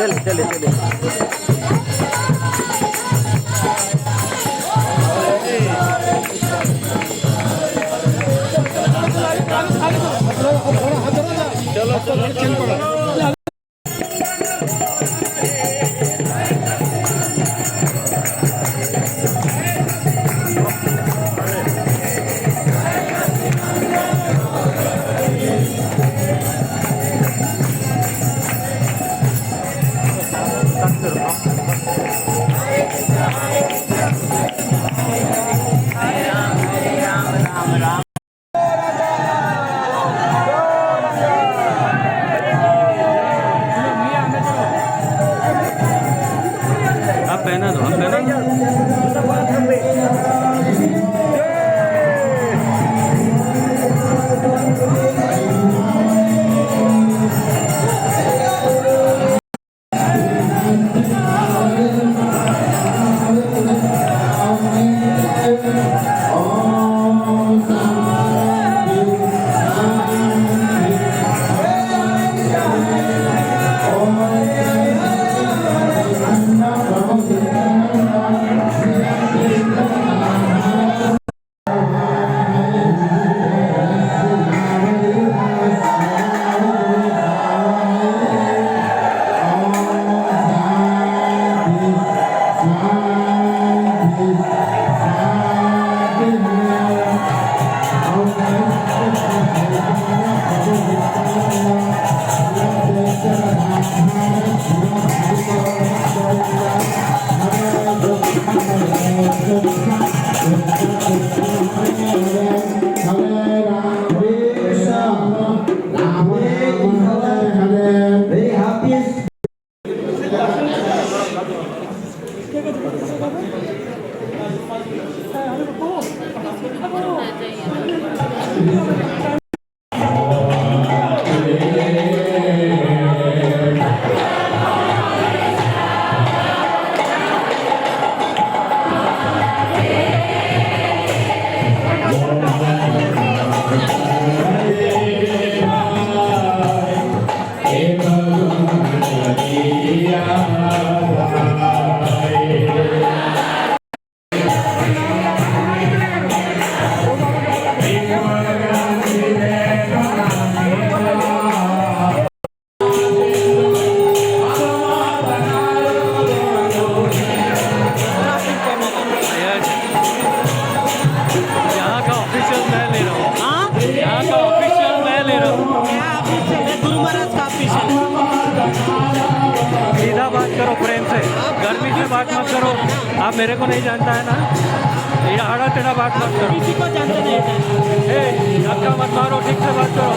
चले चले चले चलो चलो आप पहना दो, आप पहना दो। सीधा बात करो प्रेम से, गर्मी से बात मत करो। आप मेरे को नहीं जानता है ना, ये आड़ा टेढ़ा बात मत करो। किसी को जानते नहीं, धक्का मत मारो, ठीक से बात करो।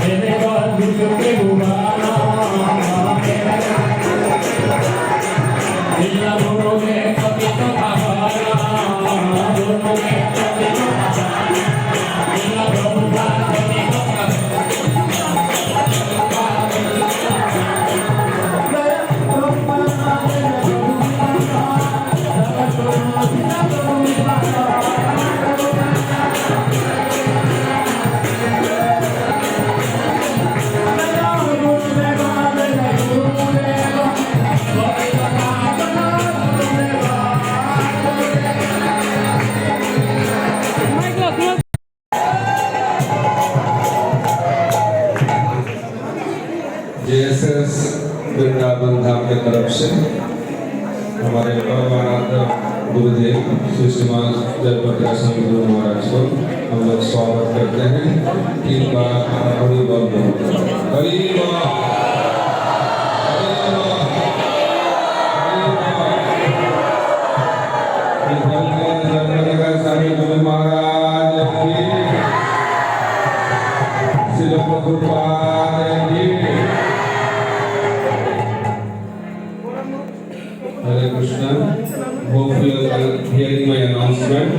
Amen. की तरफ से हमारे परम आराध्य गुरुदेव श्री श्रीमान जगपति स्वामी गुरु महाराज को हम लोग स्वागत करते हैं। 3 बार हरि बोल बोलते हैं। हरि बोल, हरि बोल, हरि बोल। स्वामी गुरु महाराज की, श्री प्रभुपाद की। Hare Krishna. Hope you are hearing my announcement.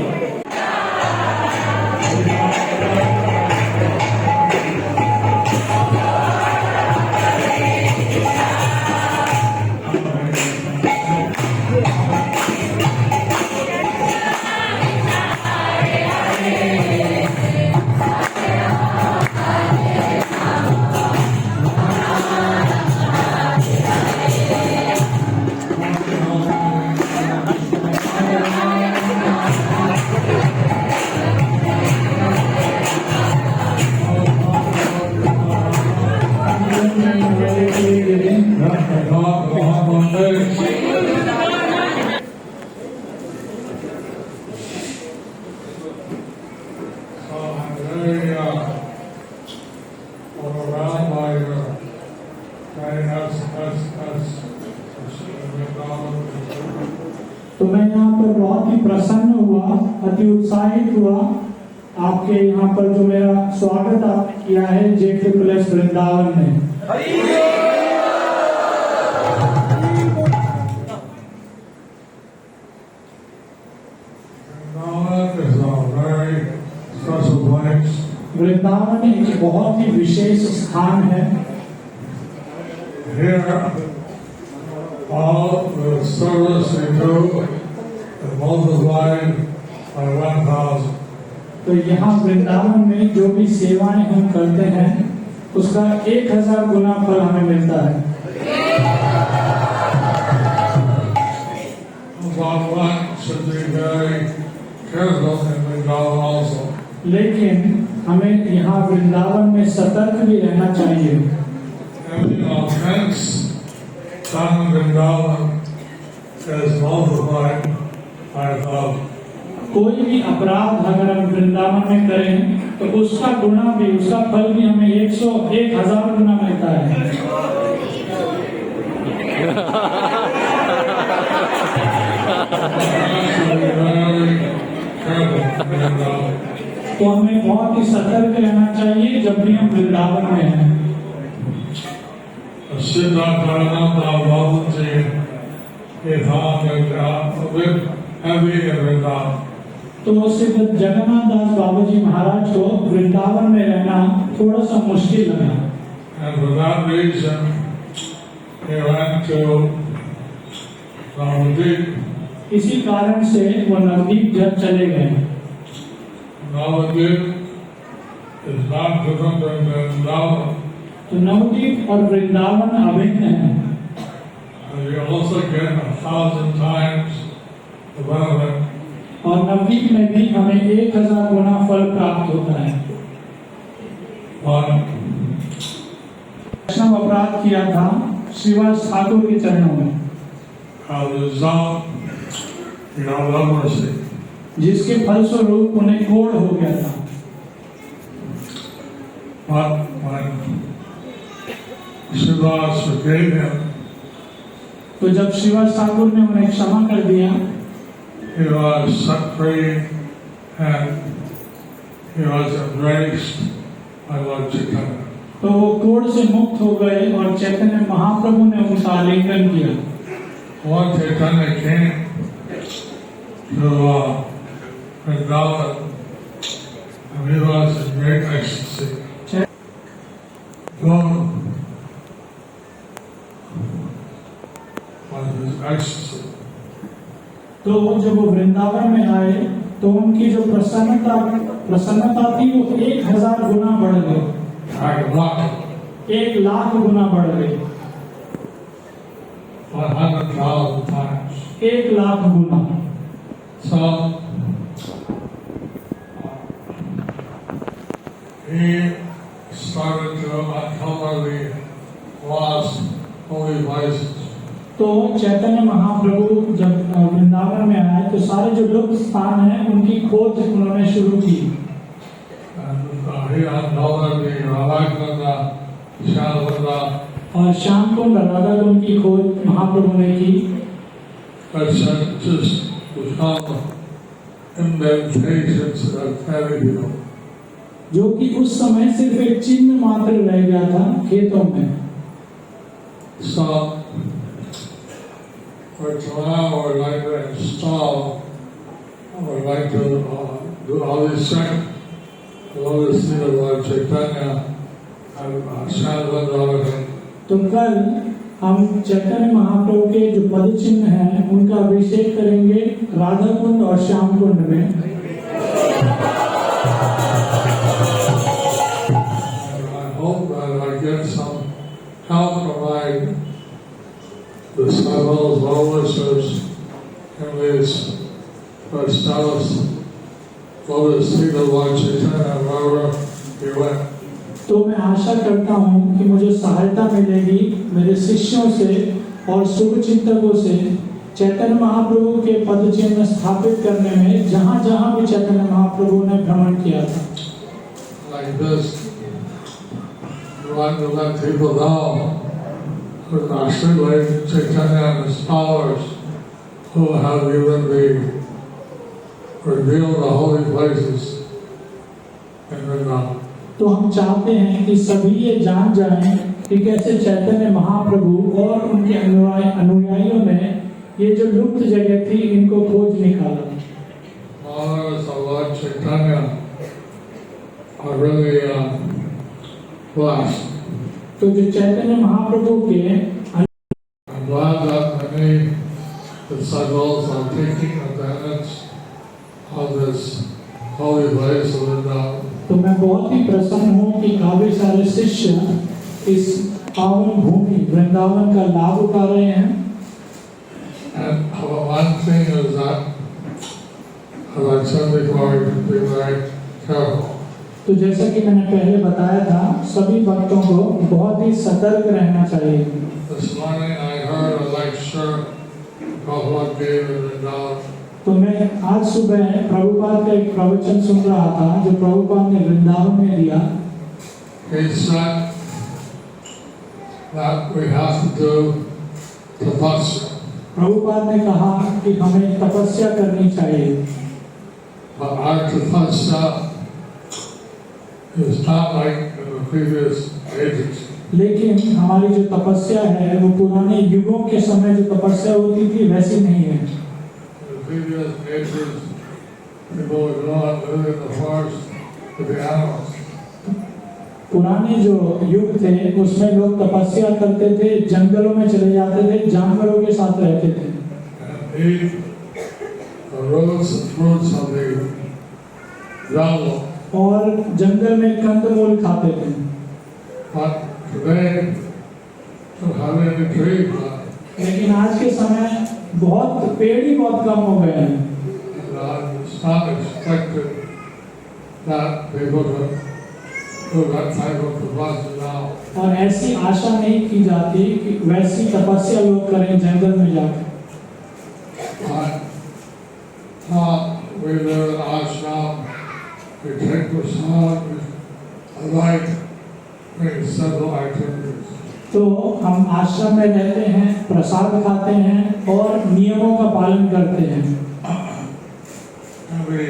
तो मैं यहाँ पर बहुत ही प्रसन्न हुआ, अति उत्साहित हुआ आपके यहाँ पर जो मेरा स्वागत आपने किया है JFFS वृंदावन में। वृंदावन एक बहुत ही विशेष स्थान है। All the service we do is multiplied by 1,000. तो यहाँ वृंदावन में जो भी सेवाएं हम करते हैं उसका 1000 गुना फल हमें मिलता है। One should be very careful in Vrindavan also. लेकिन हमें यहाँ वृंदावन में सतर्क भी रहना चाहिए। Every offense done in Vrindavan is multiplied by 1,000. कोई भी अपराध अगर हम वृंदावन में करें तो उसका गुना भी, उसका फल भी हमें 1000 गुना मिलता है। तो हमें बहुत ही सतर्क रहना चाहिए जब भी हम वृंदावन में हैं। तो सिद्ध जगन्नाथ दास बाबा जी महाराज को वृंदावन में रहना थोड़ा सा मुश्किल लगा। And for that reason, he went to Navadvip. इसी कारण से वो नवद्वीप जब चले गए। Navadvip is not different than Vrindavan. तो नवद्वीप और वृंदावन अभिन्न है। And you also get 1,000 times the benefit. और नवद्वीप में भी हमें 1000 गुना फल प्राप्त होता है। वैष्णव अपराध किया था श्रीवास ठाकुर के चरणों में, जिसके फलस्वरूप उन्हें कोढ़ हो गया था। तो जब श्रीवास ठाकुर ने उन्हें क्षमा कर दिया, he was set free and he was embraced by Lord Chaitanya. तो वो कोढ़ से मुक्त हो गए और चैतन्य महाप्रभु ने उनका आलिंगन किया। Lord Chaitanya came to Vrindavan and he was in great ecstasy. तो जब वो वृंदावन में आए तो उनकी जो प्रसन्नता थी वो 1000 गुना बढ़ गई। 1,00,000 गुना बढ़ गई। 100,000 times. 1,00,000 Guna. So he started to uncover the lost holy places. तो चैतन्य महाप्रभु जब वृंदावन में आए तो सारे जो लुप्त स्थान हैं उनकी खोज उन्होंने शुरू की। He uncovered the Radhakrishna, Shalvanda, और श्याम कुंड राधा कुंड की खोज महाप्रभु ने की। which had just become indentations of Ferryville. जो कि उस समय सिर्फ एक चिन्ह मात्र रह गया था खेतों में। So, for tomorrow, we'd like to install, we'd like to do all these check, Lotus Feet of Lord Chaitanya, and Shalvanda, तो कल हम चैतन्य महाप्रभु के जो पद चिन्ह हैं उनका अभिषेक करेंगे राधा कुंड और श्याम कुंड में। I hope that I get some help from my disciples, well-wishers, in these festivals, Lotus Feet of Lord Chaitanya, wherever he went. तो मैं आशा करता हूँ कि मुझे सहायता मिलेगी मेरे शिष्यों से और शुभ चिंतकों से चैतन्य महाप्रभु के पद चिन्ह स्थापित करने में जहाँ जहाँ भी चैतन्य महाप्रभु ने भ्रमण किया था। Like this, we want to let people know that actually like Chaitanya and his followers who have even revealed the holy places in Vrindavan. तो हम चाहते हैं कि सभी ये जान जाएं कि कैसे चैतन्य महाप्रभु और उनके अनुयायियों ने ये जो लुप्त जगह थी इनको खोज निकाला। Followers of Lord Chaitanya are really blessed. तो जो चैतन्य महाप्रभु के I'm glad that many disciples are taking advantage of this holy place of Vrindavan. तो मैं बहुत ही प्रसन्न हूँ कि काफी सारे शिष्य इस पावन भूमि वृंदावन का लाभ उठा रहे हैं। And one thing is that, as I said before, you have to be very careful. तो जैसा कि मैंने पहले बताया था सभी भक्तों को बहुत ही सतर्क रहना चाहिए। This morning I heard a lecture Prabhupada gave in Vrindavan. तो मैं आज सुबह प्रभुपाद का एक प्रवचन सुन रहा था जो प्रभुपाद ने वृंदावन में दिया। He said that we have to do tapasya. Prabhupada ने कहा कि हमें तपस्या करनी चाहिए। But our tapasya is not like in the previous ages. लेकिन हमारी जो तपस्या है वो पुराने युगों के समय जो तपस्या होती थी वैसी नहीं है। In the previous ages, people would go out live in the forest with the animals. पुराने जो युग थे उसमें लोग तपस्या करते थे, जंगलों में चले जाते थे, जानवरों के साथ रहते थे And eat the roots and fruits of the jungle. और जंगल में कंदमूल खाते थे। But today, don't have any tree, but लेकिन आज के समय बहुत पेड़ ही बहुत कम हो गए हैं। it's not expected that people can do that type of tapasya now. और ऐसी आशा नहीं की जाती कि वैसी तपस्या लोग करें जंगल में जाकर। But we live in ashram, we take prasad, we like doing several activities. तो हम आश्रम में रहते हैं, प्रसाद खाते हैं और नियमों का पालन करते हैं। And we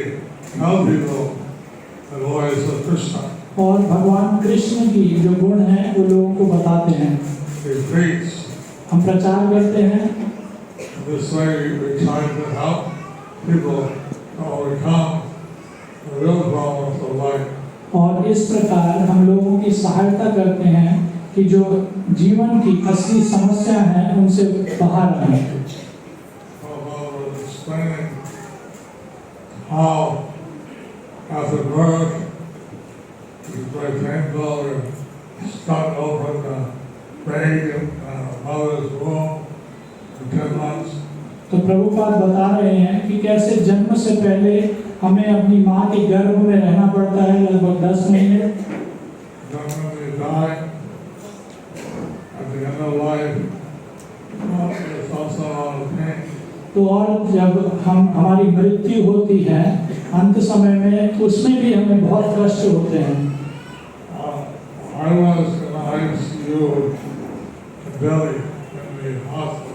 tell people the glories of Krishna. और भगवान कृष्ण की जो गुण हैं वो लोगों को बताते हैं। We preach. हम प्रचार करते हैं। This way we try to help people overcome the real problems of life. और इस प्रकार हम लोगों की सहायता करते हैं कि जो जीवन की असली समस्या है उनसे बाहर आए। Prabhupada was explaining how after birth it's very painful and stuck open the baby in mother's womb for 10 months. तो प्रभुपाद बता रहे हैं कि कैसे जन्म से पहले हमें अपनी माँ के गर्भ में रहना पड़ता है लगभग 10 महीने। Then when we die, at the end of life, also a lot of pain. तो और जब हमारी मृत्यु होती है अंत समय में, उसमें भी हमें बहुत कष्ट होते हैं। I was in ICU in Delhi in the hospital.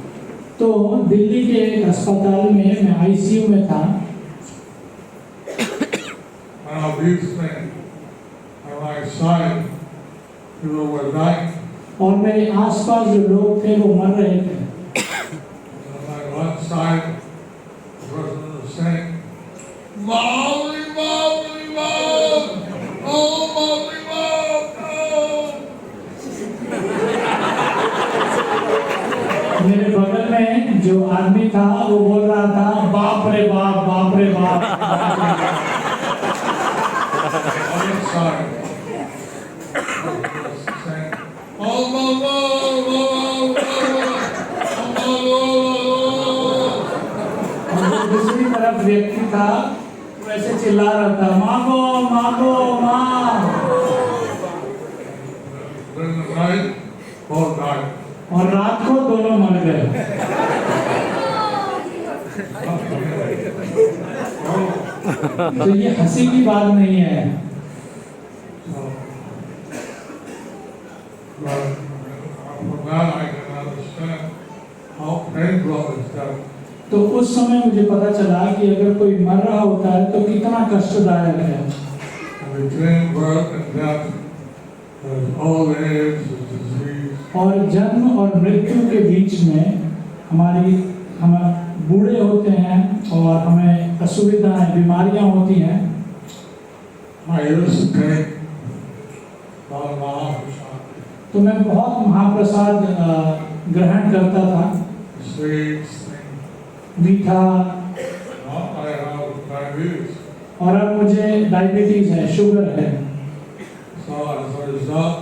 तो दिल्ली के एक अस्पताल में मैं आईसीयू में था। Now these things on my side, people were dying. और मेरे आसपास जो लोग थे वो मर रहे थे। On my one side, the person was saying, "Molly, Molly, Molly, oh, Molly, Molly, मेरे बगल में जो आदमी था वो बोल रहा था, बाप रे बाप, बाप रे बाप। on the side, was saying, oh, Molly, और दूसरी तरफ व्यक्ति था, वैसे चिल्ला रहा था, मांगो मांगो मां। Then the night, both died. और रात को दोनों मर गए। तो ये हंसी की बात नहीं है। But from that I can understand how painful is death. तो उस समय मुझे पता चला कि अगर कोई मर रहा होता है तो कितना कष्टदायक है। And between birth and death, there's old age, there's disease. और जन्म और मृत्यु के बीच में हम बूढ़े होते हैं और हमें असुविधाएं, बीमारियां होती हैं। I used to take Mahaprasad, तो मैं बहुत महाप्रसाद ग्रहण करता था, sweets, मीठा। now I have diabetes. और अब मुझे डायबिटीज है, शुगर है। So as a result,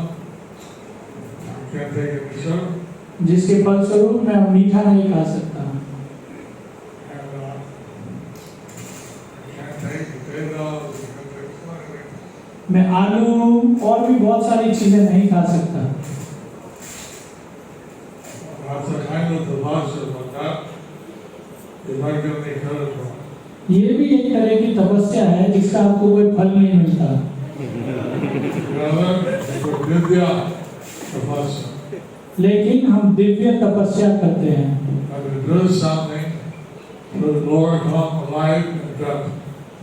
I can't take any sugar. जिसके फलस्वरूप मैं मीठा नहीं खा सकता। And I can't take potatoes, I can't take anything. मैं आलू और भी बहुत सारी चीजें नहीं खा सकता। That's a kind of devastation, but that is not going to be good for me. ये भी एक तरह की तपस्या है जिसका आपको कोई फल नहीं मिलता। Vidya tapasya. लेकिन हम दिव्य तपस्या करते हैं। And to do something to overcome life and death.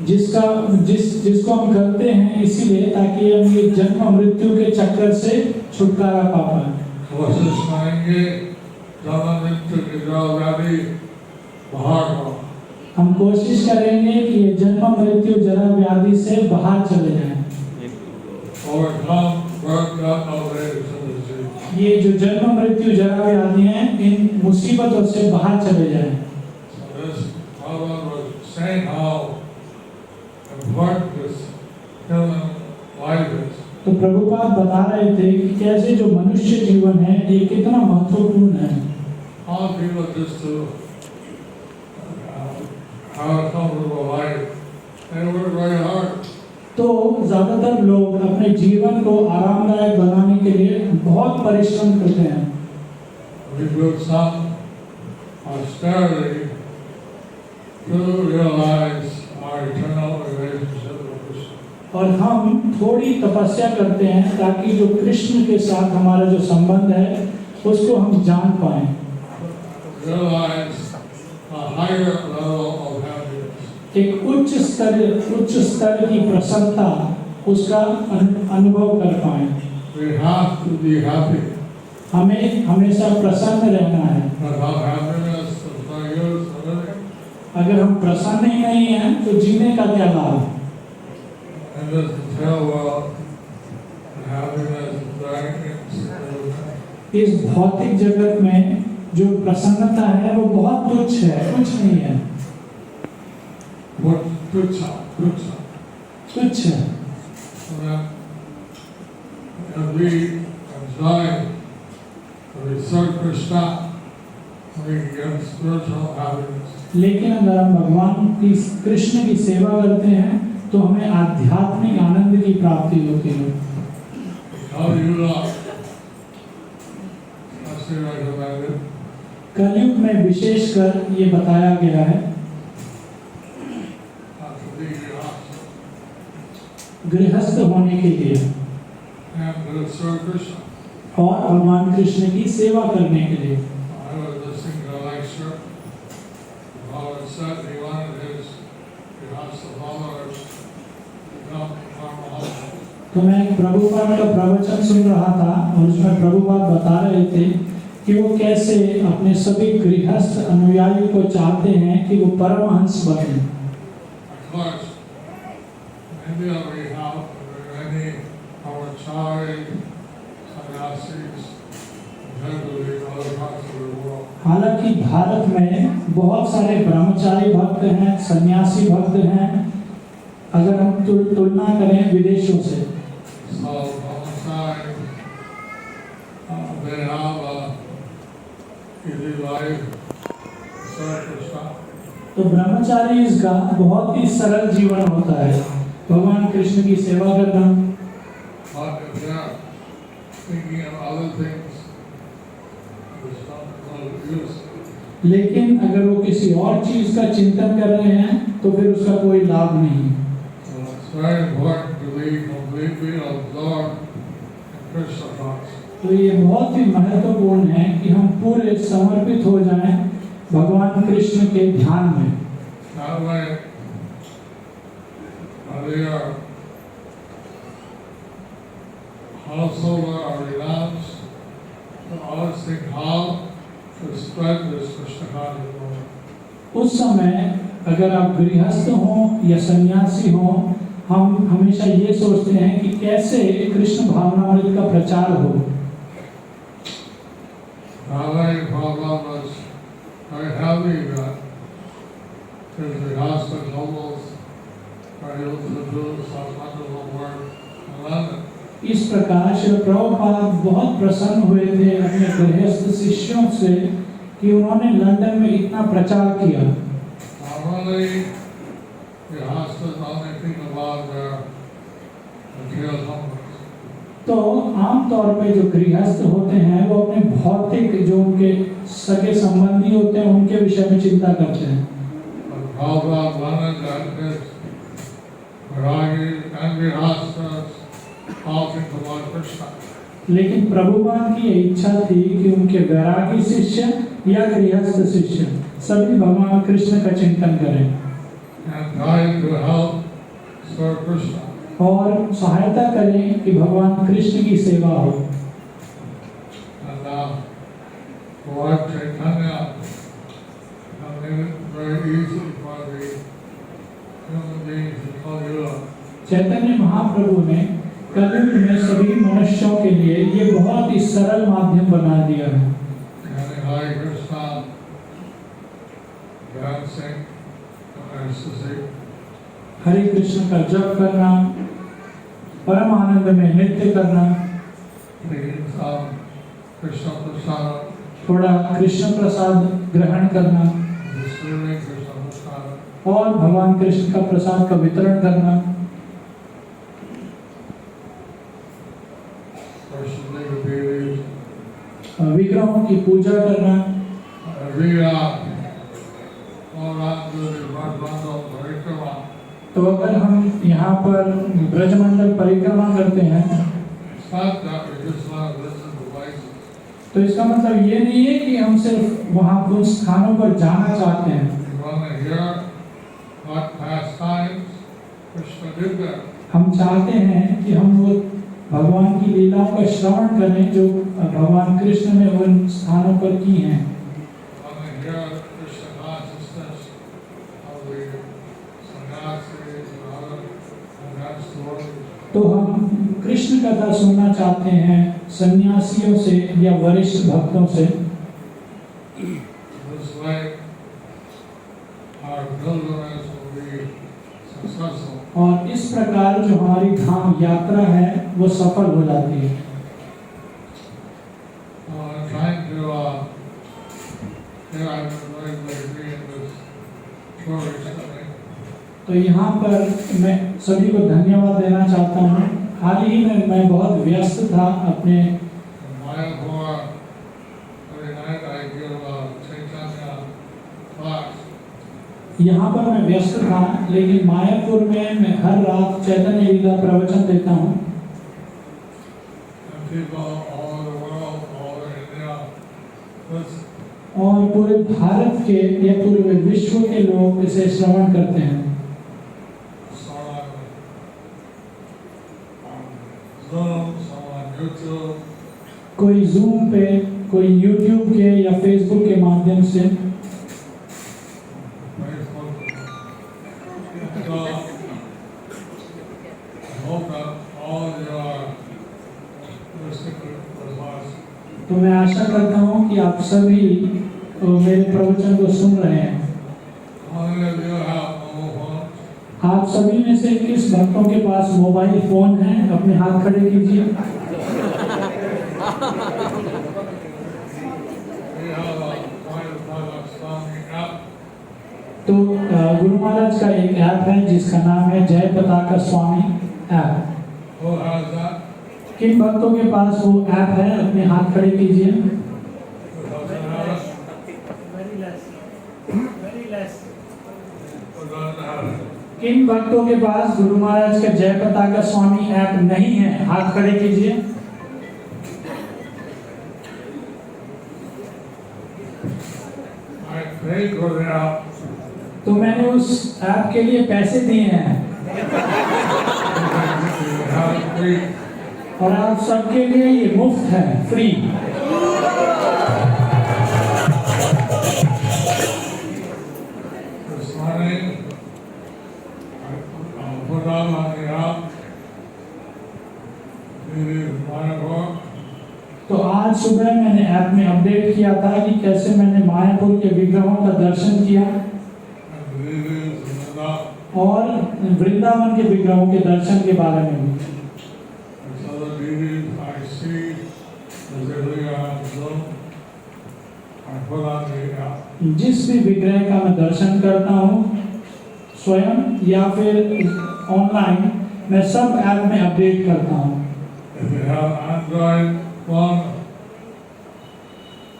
जिसको हम करते हैं इसीलिए ताकि हम ये जन्म मृत्यु के चक्कर से छुटकारा पा पाए। कोशिश करेंगे जन्म मृत्यु के जो व्याधि बाहर हो। हम कोशिश करेंगे कि ये जन्म मृत्यु जरा व्याधि से बाहर चले जाएं। Overcome birth, death, old age, and disease. ये जो जन्म मृत्यु जरा व्याधि हैं, इन मुसीबतों से बाहर चले जाएं। So this Bhagavan was saying how important this human life is. तो प्रभुपाद बता रहे थे कि कैसे जो मनुष्य जीवन है ये कितना महत्वपूर्ण है। How people just to have a comfortable life, they work very hard. तो ज्यादातर लोग अपने जीवन को आरामदायक बनाने के लिए बहुत परिश्रम करते हैं। We do some austerity to realize our eternal relationship with Krishna. और हम थोड़ी तपस्या करते हैं ताकि जो कृष्ण के साथ हमारा जो संबंध है उसको हम जान पाएं। Realize a higher level of happiness. एक उच्च स्तर की प्रसन्नता उसका अनुभव कर पाएं। We have to be happy. हमें हमेशा प्रसन्न रहना है। Without happiness, there's no use in living. अगर हम प्रसन्न ही नहीं हैं तो जीने का क्या लाभ? In this material world, happiness is very insignificant. इस भौतिक जगत में जो प्रसन्नता है वो बहुत तुच्छ है, कुछ नहीं है, What tucha. तुच्छ है। So that if we enjoy, if we serve Krishna, we get spiritual happiness. लेकिन अगर हम भगवान की कृष्ण की सेवा करते हैं तो हमें आध्यात्मिक आनंद की प्राप्ति होती है। How do you love? That's the recommended. कलयुग में विशेषकर ये बताया गया है to be गृहस्थ होने के लिए and to serve Krishna. और भगवान कृष्ण की सेवा करने के लिए। I was listening to a lecture. Bhagavad said he wanted his Vyasa followers to become Paramahansa. तो मैं एक प्रभुपाद का प्रवचन सुन रहा था और उसमें प्रभुपाद बता रहे थे कि वो कैसे अपने सभी गृहस्थ अनुयायियों को चाहते हैं कि वो परमहंस बने। Of course, in India we have many brahmacharis, sannyasis, generally in other parts of the world. हालांकि भारत में बहुत सारे ब्रह्मचारी भक्त हैं, सन्यासी भक्त हैं, अगर हम तुलना करें विदेशों से। So brahmacharis, they have a easy life, serve Krishna. तो ब्रह्मचारी इसका बहुत ही सरल जीवन होता है, भगवान कृष्ण की सेवा करना। But if they are thinking of other things, there's no use. लेकिन अगर वो किसी और चीज का चिंतन कर रहे हैं तो फिर उसका कोई लाभ नहीं। So it's very important to be completely absorbed in Krishna thoughts. तो ये बहुत ही महत्वपूर्ण है कि हम पूरे समर्पित हो जाएं भगवान कृष्ण के ध्यान में। That way, we are householder or renounced, to always think how to spread this Krishna consciousness. उस समय अगर आप गृहस्थ हों या सन्यासी हों, हम हमेशा ये सोचते हैं कि कैसे कृष्ण भावनामृत का प्रचार हो। Nalai Prabhupada was very happy that his Vyasa nobles were able to do such wonderful work in London. इस प्रकार श्री प्रभुपाद बहुत प्रसन्न हुए थे अपने गृहस्थ शिष्यों से कि उन्होंने लंदन में इतना प्रचार किया। Normally, Vyasas only think about their material comforts. तो आम तौर पे जो गृहस्थ होते हैं वो अपने भौतिक जो उनके सगे संबंधी होते हैं उनके विषय में चिंता करते हैं। But Prabhupada wanted that his Vairagis and Vyasas all think about Krishna. लेकिन प्रभुपाद की ये इच्छा थी कि उनके वैरागी शिष्य या गृहस्थ शिष्य सभी भगवान कृष्ण का चिंतन करें And try to help serve Krishna. और सहायता करें कि भगवान कृष्ण की सेवा हो। And Lord Chaitanya made it very easy for the human beings in Kali Yuga. Chaitanya Mahaprabhu ने कलयुग में सभी मनुष्यों के लिए ये बहुत ही सरल माध्यम बना दिया है। Chanting Hare Krishna, dancing, ecstasy, हरे कृष्ण का जप करना, परम आनंद में नृत्य करना, taking some Krishna prasada, थोड़ा कृष्ण प्रसाद ग्रहण करना distributing Krishna prasada, और भगवान कृष्ण का प्रसाद का वितरण करना, worshiping the deities. विग्रहों की पूजा करना। We all around the Brahmanda Parikrama. तो अगर हम यहाँ पर ब्रजमंडल परिक्रमा करते हैं It's not that we just want to listen to voices. तो इसका मतलब ये नहीं है कि हम सिर्फ वहाँ उन स्थानों पर जाना चाहते हैं। We want to hear what pastimes Krishna did there. हम चाहते हैं कि हम वो भगवान की लीलाओं का श्रवण करें जो भगवान कृष्ण ने उन स्थानों पर की हैं। We want to hear Krishna consciousness of the sannyasis and other advanced devotees. तो हम कृष्ण कथा सुनना चाहते हैं सन्यासियों से या वरिष्ठ भक्तों से। This way, our pilgrimage will be successful. और इस प्रकार जो हमारी धाम यात्रा है वो सफल हो जाती है। I'm trying to, here I've been very busy in this tour recently. तो यहाँ पर मैं सभी को धन्यवाद देना चाहता हूँ। हाल ही में मैं बहुत व्यस्त था अपने In Mayapur, every night I give यहाँ पर मैं व्यस्त था, लेकिन मायापुर में मैं हर रात चैतन्य लीला प्रवचन देता हूँ and people all over the world, all over India, listen. और पूरे भारत के या पूरे विश्व के लोग इसे श्रवण करते हैं। Some on Zoom, some on YouTube, कोई जूम पे, कोई यूट्यूब के या फेसबुक के माध्यम से। Facebook. So, I hope that all of you are listening with us. तो मैं आशा करता हूँ कि आप सभी मेरे प्रवचन को सुन रहे हैं। How many of you have mobile phones? आप सभी में से किस भक्तों के पास मोबाइल फोन है? अपने हाथ खड़े कीजिए। We have a Wi-Fi Swami app. तो गुरु महाराज का एक ऐप है जिसका नाम है जय पताका स्वामी ऐप। Who has that? किन भक्तों के पास वो ऐप है? अपने हाथ खड़े कीजिए। Who doesn't have it? Who doesn't have it? किन भक्तों के पास गुरु महाराज का जय पताका स्वामी ऐप नहीं है? हाथ खड़े कीजिए। I paid for the app. तो मैंने उस ऐप के लिए पैसे दिए हैं You have it free. और आप सबके लिए ये मुफ्त है, free. This morning, I put on the app. It is Mayapur. तो आज सुबह मैंने ऐप में अपडेट किया था कि कैसे मैंने मायापुर के विग्रहों का दर्शन किया And it is Vrindavan. और वृंदावन के विग्रहों के दर्शन के बारे में भी। There's other deities I see as they really are on Zoom. I put on the app. जिस भी विग्रह का मैं दर्शन करता हूँ स्वयं या फिर ऑनलाइन, मैं सब ऐप में अपडेट करता हूँ। If you have Android phone,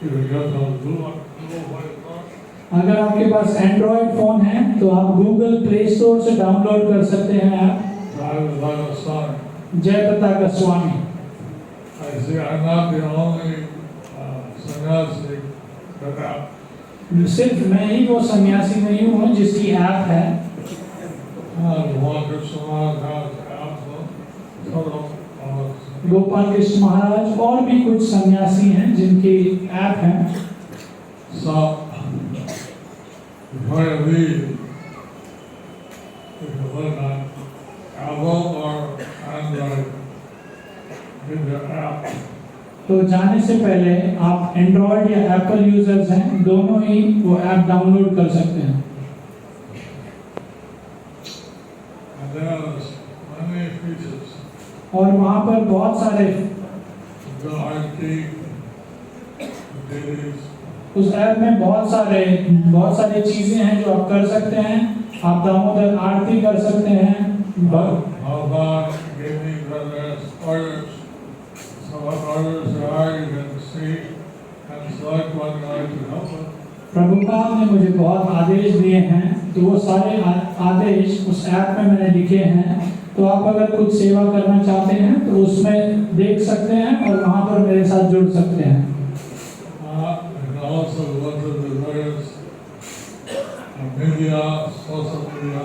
you can get those Google Play Store. अगर आपके पास एंड्रॉयड फोन है तो आप गूगल प्ले स्टोर से डाउनलोड कर सकते हैं ऐप Drive Son. जय पताका स्वामी। I see I'm not the only sannyasi that app. सिर्फ मैं ही वो सन्यासी नहीं हूँ जिसकी ऐप है। One Krishna has app, so Gopal Krishna महाराज और भी कुछ सन्यासी हैं जिनकी ऐप है। So, before you leave, if you live on Apple or Android, get your app. तो जाने से पहले आप एंड्रॉयड या एप्पल यूजर्स हैं, दोनों ही वो ऐप डाउनलोड कर सकते हैं। And there's many features. और वहाँ पर बहुत सारे The RT, dailies, उस ऐप में बहुत सारी चीजें हैं जो आप कर सकते हैं। आप दामोदर आरती कर सकते हैं। Bhagavan gave me various orders. So what orders there are, you can see and select what you like to help with. Prabhupada ने मुझे बहुत आदेश दिए हैं, तो वो सारे आदेश उस ऐप में मैंने लिखे हैं। तो आप अगर कुछ सेवा करना चाहते हैं तो उसमें देख सकते हैं और वहाँ पर मेरे साथ जुड़ सकते हैं। And also look at the various media, social media.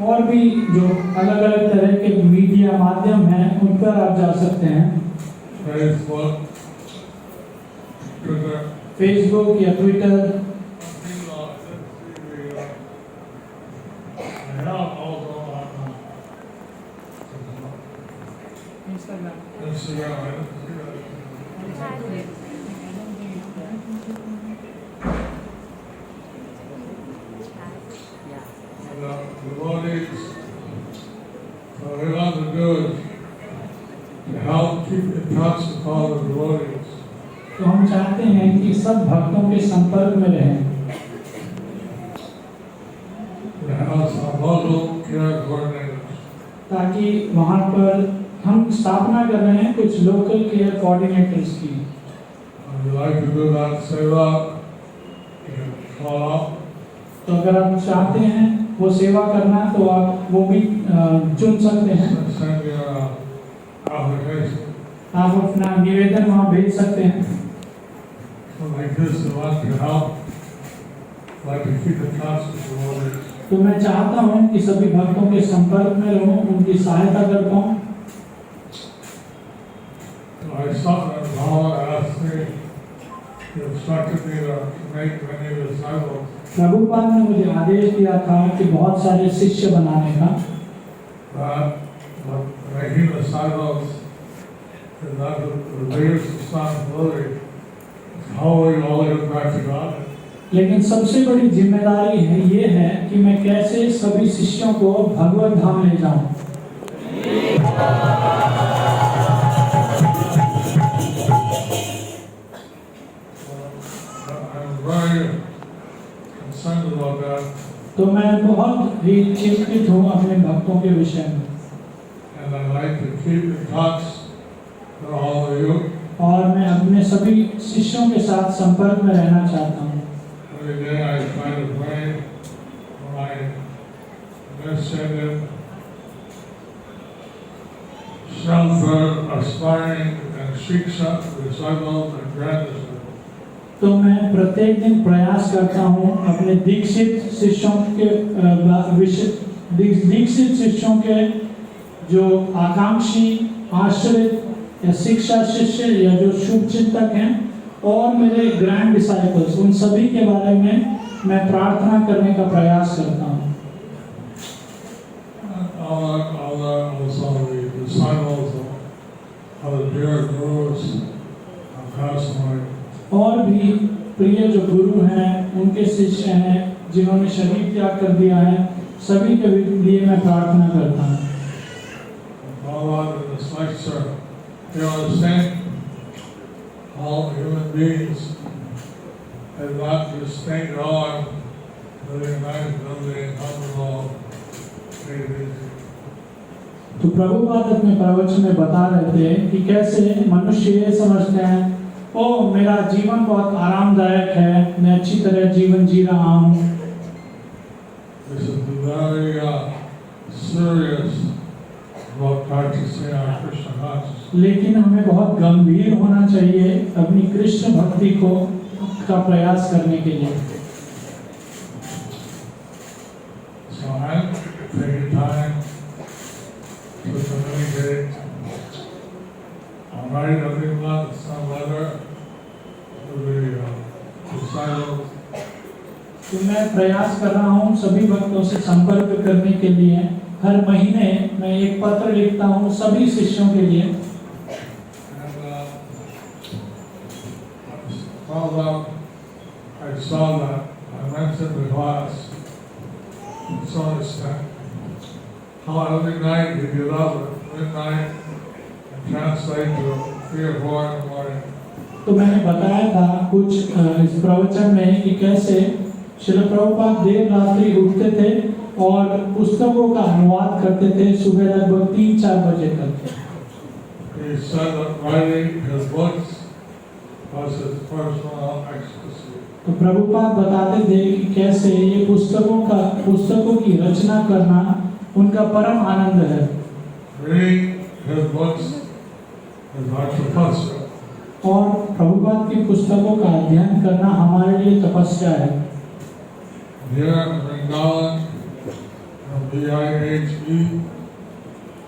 और भी जो अलग अलग तरह के मीडिया माध्यम हैं उन पर आप जा सकते हैं। Facebook, Twitter. फेसबुक या Twitter. Devotees, what we want to do is to help keep in touch with all the devotees. तो हम चाहते हैं कि सब भक्तों के संपर्क में रहें। We have some local care coordinators. ताकि वहाँ पर हम स्थापना कर रहे हैं कुछ लोकल केयर कोऑर्डिनेटर्स की। If you like to do that seva, you can call up तो अगर आप चाहते हैं वो सेवा करना तो आप वो भी चुन सकते हैं। send your application. आप अपना निवेदन वहाँ भेज सकते हैं। So like this, I want to help, like to keep in touch with the Lord. तो मैं चाहता हूँ कि सभी भक्तों के संपर्क में रहूं, उनकी सहायता कर पाऊँ। I saw that Bhava asked me, he instructed me to make many disciples. Prabhupada ने मुझे आदेश दिया था कि बहुत सारे शिष्य बनाने का, But making disciples is not the biggest responsibility. How will you all get back to God? लेकिन सबसे बड़ी जिम्मेदारी है ये है कि मैं कैसे सभी शिष्यों को भगवत धाम ले जाऊं। I'm very concerned about that, तो मैं बहुत ही चिंतित हूँ अपने भक्तों के विषय में, and I like to keep in touch with all of you. और मैं अपने सभी शिष्यों के साथ संपर्क में रहना चाहता हूँ। Every day I try to pray for my initiative, shelter, aspiring, and shiksha, disciples, and gratitude. तो मैं प्रत्येक दिन प्रयास करता हूँ अपने दीक्षित शिष्यों के जो आकांक्षी, आश्रित या शिक्षा शिष्य या जो शुभ चिंतक हैं और मेरे ग्रैंड डिसाइपल्स, उन सभी के बारे में मैं प्रार्थना करने का प्रयास करता हूँ। Also the disciples of the dear gurus have passed away. और भी प्रिय जो गुरु हैं, उनके शिष्य हैं जिन्होंने शरीर त्याग कर दिया है, सभी के लिए मैं प्रार्थना करता हूँ। Bhagavad in this lecture, he was saying all human beings have not just stayed on living nice, living comfortable, easy. तो प्रभुपाद अपने प्रवचन में बता रहे थे कि कैसे मनुष्य ये समझते हैं, ओ मेरा जीवन बहुत आरामदायक है, मैं अच्छी तरह जीवन जी रहा हूँ। This is very serious about practicing our Krishna consciousness. लेकिन हमें बहुत गंभीर होना चाहिए अपनी कृष्ण भक्ति का प्रयास करने के लिए। So I'm taking time to communicate. I'm writing every month some letter to the disciples. तो मैं प्रयास कर रहा हूँ सभी भक्तों से संपर्क करने के लिए। हर महीने मैं एक पत्र लिखता हूँ सभी शिष्यों के लिए। I saw that I mentioned the class to some extent. How every night you get up at midnight and translate to 3 or 4 in the morning. तो मैंने बताया था कुछ इस प्रवचन में कि कैसे श्रील प्रभुपाद देर रात्रि उठते थे और पुस्तकों का अनुवाद करते थे सुबह लगभग 3-4 बजे तक। He said that writing his books was his personal ecstasy. तो प्रभुपाद बताते थे कि कैसे ये पुस्तकों की रचना करना उनका परम आनंद है। Reading his books is our tapasya. और प्रभुपाद की पुस्तकों का अध्ययन करना हमारे लिए तपस्या है। Here in Vrindavan, VIHE,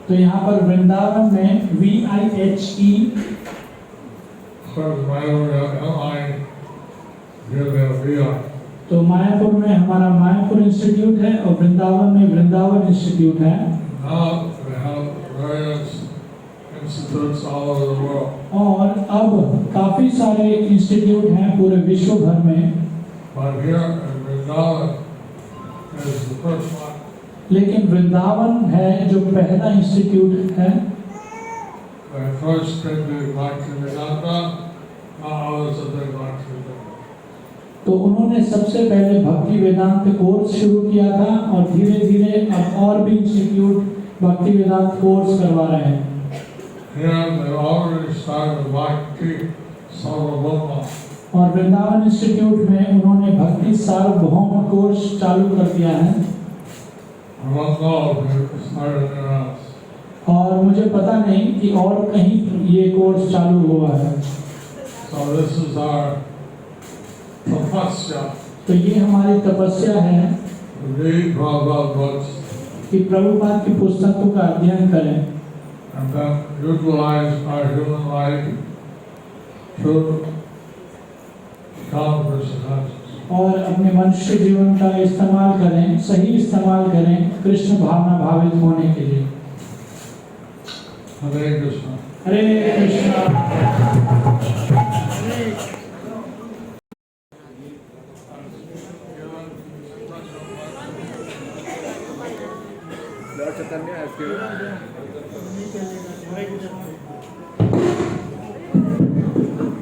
तो यहाँ पर वृंदावन में VIHE, तो मायापुर में हमारा मायापुर इंस्टीट्यूट है और वृंदावन में वृंदावन इंस्टीट्यूट है। और अब काफी सारे इंस्टीट्यूट हैं पूरे विश्व भर में, लेकिन वृंदावन है जो पहला इंस्टीट्यूट है। तो उन्होंने सबसे पहले भक्ति वेदांत कोर्स शुरू किया था और धीरे धीरे अब और भी इंस्टीट्यूट भक्ति वेदांत कोर्स करवा रहे हैं। और वृंदावन इंस्टीट्यूट में उन्होंने भक्ति सार्वभौम कोर्स चालू कर दिया है। और मुझे पता नहीं कि और कहीं ये कोर्स चालू हुआ है। तो ये हमारी तपस्या है कि प्रभुपाद की पुस्तकों का अध्ययन करें and then utilize our human life to become Krishna conscious. और अपने मनुष्य जीवन का इस्तेमाल करें, सही इस्तेमाल करें कृष्ण भावना भावित होने के लिए। Hare Krishna. Hare Krishna.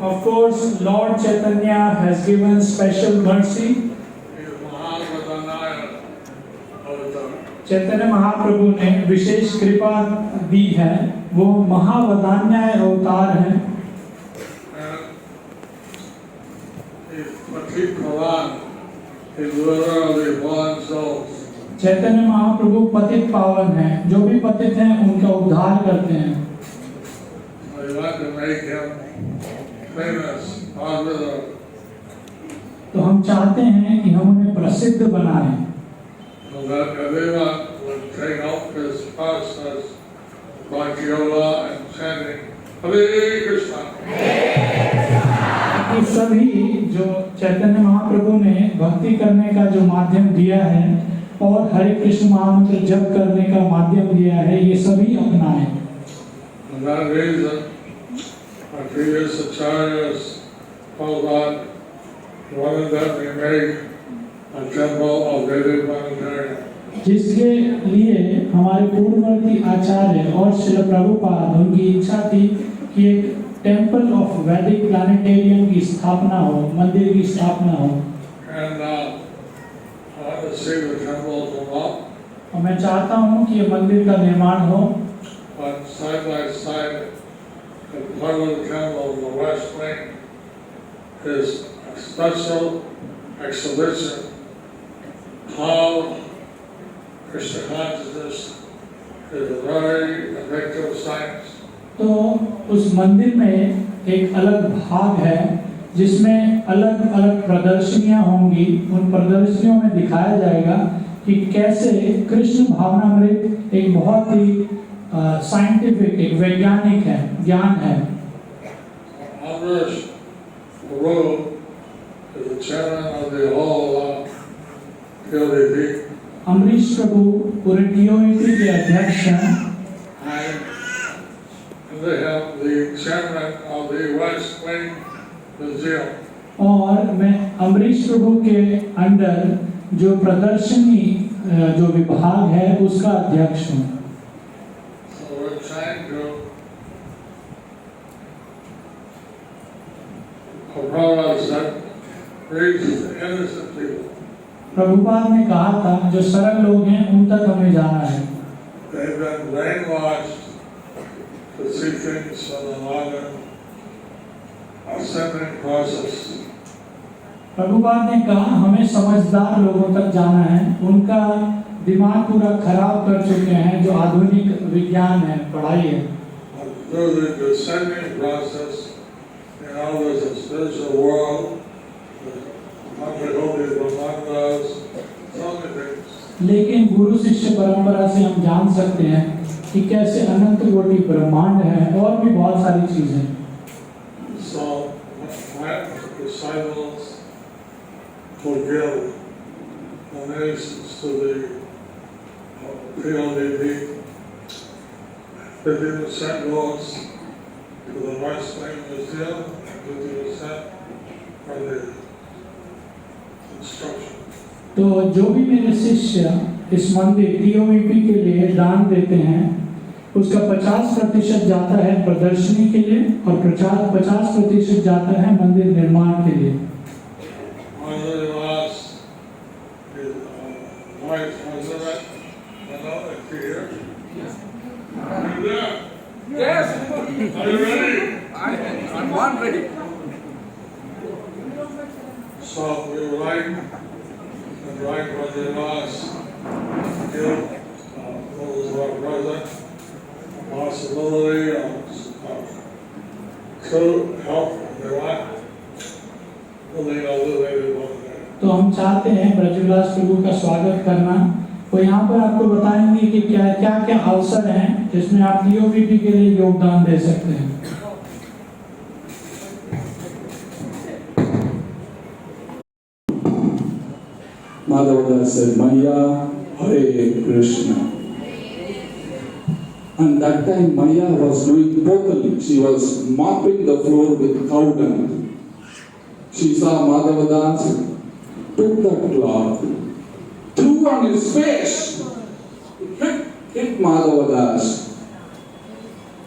Of course, Lord Chaitanya has given special mercy. Chaitanya Mahaprabhu ने विशेष कृपा दी है, वो महावदान्याय अवतार हैं। चैतन्य महाप्रभु पतित पावन हैं, जो भी पतित हैं उनका उद्धार करते हैं। तो हम चाहते हैं कि हम उन्हें प्रसिद्ध बनाएं, कि सभी जो चैतन्य महाप्रभु ने भक्ति करने का जो माध्यम दिया है और हरे कृष्ण महामंत्र जप करने का माध्यम दिया है, ये सभी अपनाएं। Our previous acharyas told that wanted that we make a temple of Vedic planetarium. जिसके लिए हमारे पूर्ववर्ती आचार्य और श्री प्रभुपाद उनकी इच्छा थी कि एक टेम्पल ऑफ वैदिक प्लानिटेरियम की स्थापना हो, मंदिर की स्थापना हो। And I want to see the temple come up. और मैं चाहता हूँ कि ये मंदिर का निर्माण हो, But side by side, the part of the temple on the west wing is a special exhibition how Krishna consciousness is a very effective science. तो उस मंदिर में एक अलग भाग है जिसमें अलग अलग प्रदर्शनियां होंगी। उन प्रदर्शनियों में दिखाया जाएगा कि कैसे कृष्ण भावनामृत एक बहुत ही साइंटिफिक, एक वैज्ञानिक है, ज्ञान है। Amrish Guru is the chairman of the whole PLDP. Amrish प्रभु पूरे TOAP के अध्यक्ष हैं। And they have the chairman of the West Wing Museum. और मैं अमरीश प्रभु के अंडर जो प्रदर्शनी जो विभाग है उसका अध्यक्ष हूँ। So we're trying to innocent people. Prabhupada ने कहा था जो सरल लोग हैं उन तक हमें जाना है। They've been brainwashed to see things from the modern ascending process. Prabhupada ने कहा हमें समझदार लोगों तक जाना है, उनका दिमाग पूरा खराब कर चुके हैं जो आधुनिक विज्ञान है, पढ़ाई है। Through the descending process, there's a spiritual world, लेकिन गुरु शिष्य परंपरा से हम जान सकते हैं कि कैसे अनंत कोटि ब्रह्मांड है और भी बहुत सारी चीजें। So, my disciples forgive donations to the PLDP. 50% goes to the West Wing Museum, 50% for the instruction. तो जो भी मेरे शिष्य इस मंदिर TOAP के लिए दान देते हैं उसका 50% जाता है प्रदर्शनी के लिए और 50% जाता है मंदिर निर्माण के लिए। Yes. Are you ready? I'm one ready. So we would like and right what they asked, give those who are present possibility to help if they want. Only know that they didn't want that. तो हम चाहते हैं ब्रजविलास प्रभु का स्वागत करना। वो यहाँ पर आपको बताएंगे कि क्या क्या क्या अवसर हैं जिसमें आप DOVP के लिए योगदान दे सकते हैं। Madhavada said, Maya, Hare Krishna. And that time Maya was doing totally. She was mopping the floor with cow dung. She saw Madhavadas, took that cloth, threw on his face, hit Madhavadas.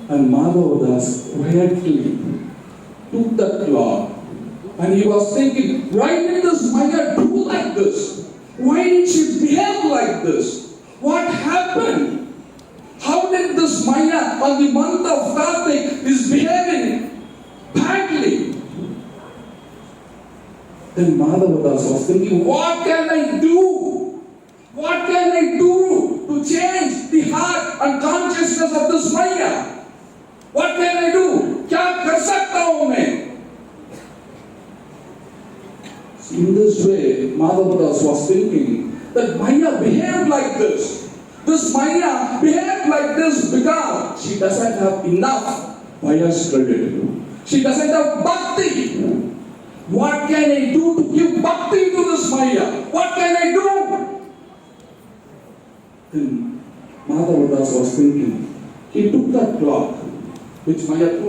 And Madhavadas quietly took that cloth. And he was thinking, why did this Maya do like this? Why did she behave like this? What happened? How did this Maya on the month of Kartik is behaving badly? Then Madhavadas was thinking, what can I do? What can I do to change the heart and consciousness of this Maya? What can I do? क्या कर सकता हूँ मैं? In this way, Madhavadas was thinking that Maya behaved like this. This Maya behaved like this because she doesn't have enough Maya's credit. She doesn't have bhakti. What can I do to give bhakti to this Maya? What can I do? Then Madhavadas was thinking. He took that cloth which Maya threw